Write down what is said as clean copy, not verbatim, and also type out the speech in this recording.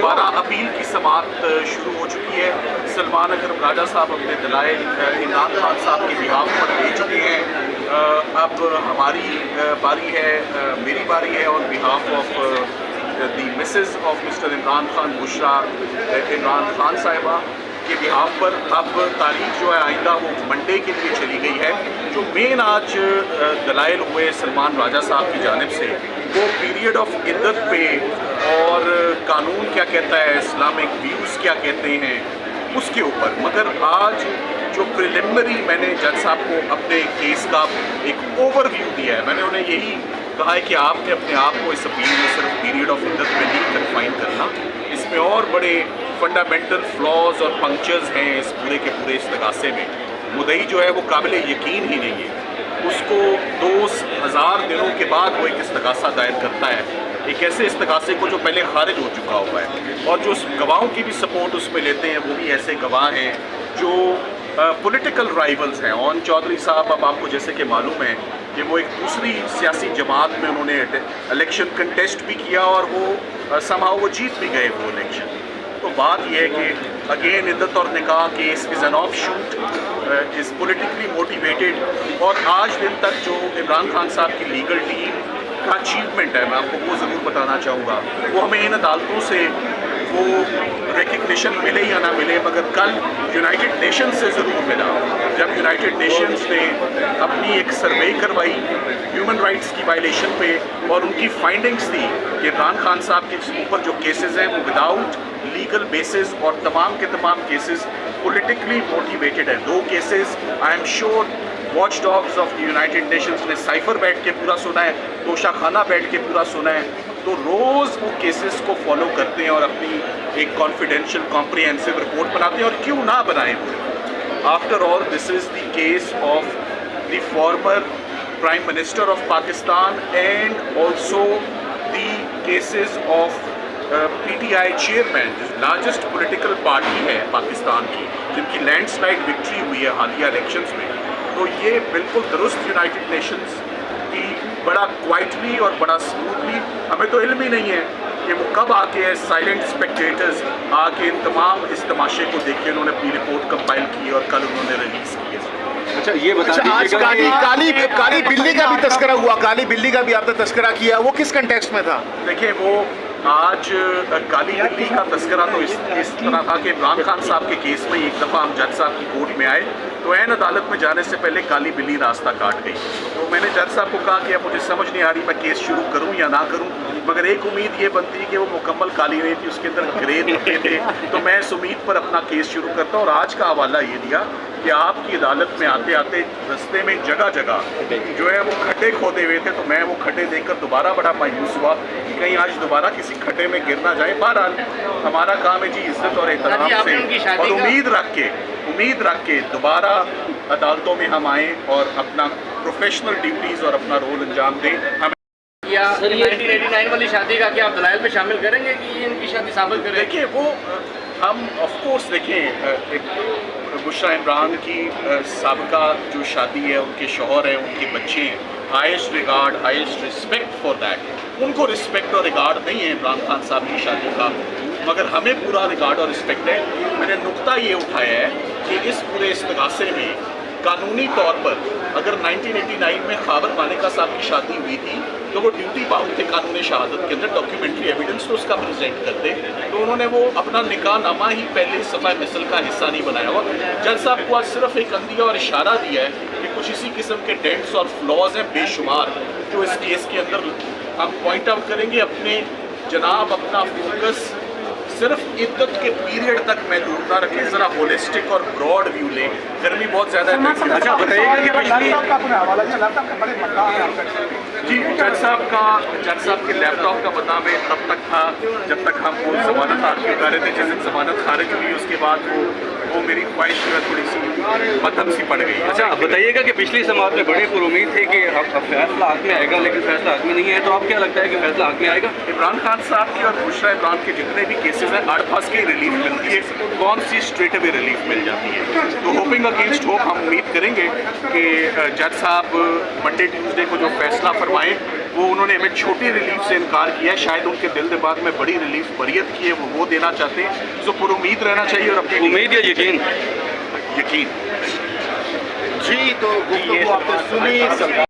दोबारा अपील की समाअत शुरू हो चुकी है। सलमान अकरम राजा साहब अपने दलाइल इमरान खान साहब के बिहाफ पर दे चुके हैं। अब हमारी बारी है, मेरी बारी है on behalf of the Mrs of mister Imran Khan, Bushra Imran Khan साहिबा के बिहाफ पर अब तारीख जो है आइंदा वो मंडे के लिए चली गई है। जो मेन आज दलाइल हुए सलमान राजा साहब की जानिब से वो पीरियड ऑफ इद्दत पे और कानून क्या कहता है, इस्लामिक व्यूज़ क्या कहते हैं उसके ऊपर। मगर आज जो प्रिलिमिनरी मैंने जज साहब को अपने केस का एक ओवरव्यू दिया है, मैंने उन्हें यही कहा है कि आपने अपने आप को इस अपील में सिर्फ पीरियड ऑफ इद्दत में नहीं कन्फाइन करना, इसमें और बड़े फंडामेंटल फ्लॉज और पंक्चर्स हैं इस पूरे के पूरे इस्तगासे में। मुद्दई जो है वो काबिल यकीन ही नहीं है, उसको 2000 दिनों के बाद वो एक इस्तगासा दायर करता है, एक ऐसे इस्तगासे को जो पहले खारिज हो चुका हुआ है। और जो गवाहों की भी सपोर्ट उसमें लेते हैं वो भी ऐसे गवाह हैं जो पॉलिटिकल राइवल्स हैं। ओन चौधरी साहब, अब आपको जैसे कि मालूम है कि वो एक दूसरी सियासी जमात में उन्होंने इलेक्शन कंटेस्ट भी किया और वो समहाउ वो जीत भी गए वो इलेक्शन। तो बात यह है कि अगेन इद्दत और निकाह case is an of shoot, is politically motivated. और आज दिन तक जो इमरान खान साहब की लीगल टीम का अचीवमेंट है, मैं आपको वो ज़रूर बताना चाहूँगा। वो हमें इन अदालतों से वो रिकग्निशन मिले या ना मिले, मगर कल यूनाइटेड नेशंस से ज़रूर मिला जब यूनाइटेड नेशंस ने अपनी एक सर्वे करवाई ह्यूमन राइट्स की वायलेशन पे, और उनकी फाइंडिंग्स थी कि इमरान खान साहब के ऊपर जो केसेस हैं वो विदाउट लीगल बेसिस और तमाम के तमाम केसेस पॉलिटिकली मोटिवेटेड है। 2 cases I am sure watch dogs of United Nations ने साइफर बैठ के पूरा सुना है, तोशाखाना बैठ के पूरा सुना है। तो रोज़ वो केसेस को फॉलो करते हैं और अपनी एक कॉन्फिडेंशियल कॉम्प्रिहेंसिव रिपोर्ट बनाते हैं, और क्यों ना बनाएं। After all this is the case of the former prime minister of Pakistan and also the cases of PTI chairman, largest political party है पाकिस्तान की, जिनकी लैंडस्लाइड विक्ट्री हुई है हालिया इलेक्शंस में। तो ये बिल्कुल दुरुस्त यूनाइटेड नेशंस की बड़ा क्वाइटली और बड़ा स्मूथली, हमें तो इल्म ही नहीं है कि वो कब आके साइलेंट स्पेक्टेटर्स आके इन तमाम इस तमाशे को देखे उन्होंने अपनी रिपोर्ट कंपाइल की और कल उन्होंने रिलीज़ की है। अच्छा, ये बता आज काली बिल्ली का भी तस्करा हुआ, काली बिल्ली का भी आपने तस्करा किया, वो किस कंटेक्स्ट में था? देखिए, वो आज काली बिल्ली का तस्करा तो इस तरह था कि इमरान खान साहब के केस में एक दफ़ा हम जज साहब की कोर्ट में आए तो ऐन अदालत में जाने से पहले काली बिल्ली रास्ता काट गई। तो मैंने जज साहब को कहा कि अब मुझे समझ नहीं आ रही मैं केस शुरू करूं या ना करूं, मगर एक उम्मीद ये बनती है कि वो मुकम्मल काली नहीं थी, उसके अंदर ग्रे धब्बे थे, तो मैं इस उम्मीद पर अपना केस शुरू करता हूँ। और आज का हवाला ये दिया कि आपकी अदालत में आते आते रस्ते में जगह जगह जो है वो खड्डे खोदे हुए थे, तो मैं वो खड्डे देखकर दोबारा बड़ा मायूस हुआ कि कहीं आज दोबारा किसी खड्डे में गिर ना जाए। बहरहाल हमारा काम है जी इज्जत और एहतराम से और उम्मीद रख के दोबारा अदालतों में हम आएँ और अपना प्रोफेशनल ड्यूटीज़ और अपना रोल अंजाम दें। हम या 1989 वाली शादी का क्या आप दलाइल में शामिल करेंगे कि इनकी शादी साबित करें? देखिए, वो हम ऑफ कोर्स देखें, एक बुशरा इमरान की साबिका जो शादी है, उनके शौहर हैं, उनके बच्चे हैं, highest regard highest respect for that. उनको रिस्पेक्ट और रिगार्ड नहीं है इमरान खान साहब की शादी का, मगर हमें पूरा रिगार्ड और रिस्पेक्ट है। मैंने नुक्ता ये उठाया है कि इस पूरे इस्तगासे में कानूनी तौर पर अगर 1989 में खाबर मालिका साहब की शादी हुई थी तो वो ड्यूटी बाउंड थे कानूनी शहादत के अंदर, डॉक्यूमेंट्री एविडेंस तो उसका प्रेजेंट करते, तो उन्होंने वो अपना निकाह नामा ही पहले सफ़ा मिसल का हिस्सा नहीं बनाया। और जज साहब को आज सिर्फ एक अंदिया और इशारा दिया है कि कुछ इसी किस्म के डेंट्स और फ्लॉज हैं बेशुमार जो इस केस के अंदर हम पॉइंट आउट करेंगे। अपने जनाब अपना फोकस सिर्फ इद्दत के पीरियड तक महदूद ना रखें, ज़रा होलिस्टिक और ब्रॉड व्यू लें। गर्मी बहुत ज़्यादा है। अच्छा, बताइएगा कि पिछली जी जज साहब के लैपटॉप का पता में तब तक था जब तक हम वो ज़मानत आर्ग्यू कर रहे थे। जिस दिन ज़मानत खारिज हुई उसके बाद वो मेरी ख्वाहिश जो है थोड़ी सी मध्यम सी पड़ गई। अच्छा, बताइएगा कि पिछली समाअत में बड़े पुरुमीद थे कि अब फैसला हाथ में आएगा, लेकिन फैसला हाथ में नहीं है, तो आप क्या लगता है कि फैसला हाथ में आएगा? इमरान खान साहब के और बुशरा इमरान के जितने भी केसेस हैं आड़ फंस के रिलीफ मिलती है, कौन सी स्ट्रेट अवे रिलीफ मिल जाती है। तो होपिंग अगेंस्ट होप हम उम्मीद करेंगे कि जज साहब मंडे ट्यूसडे को जो फैसला फरमाएं वो उन्होंने हमें छोटी रिलीफ से इनकार किया है, शायद उनके दिल दिमाग में बड़ी रिलीफ बरियत की है, वो देना चाहते हैं। तो पुर उम्मीद रहना चाहिए और अपनी उम्मीद या यकीन? यकीन। जी, तो गुफ्तगू आपने सुनी।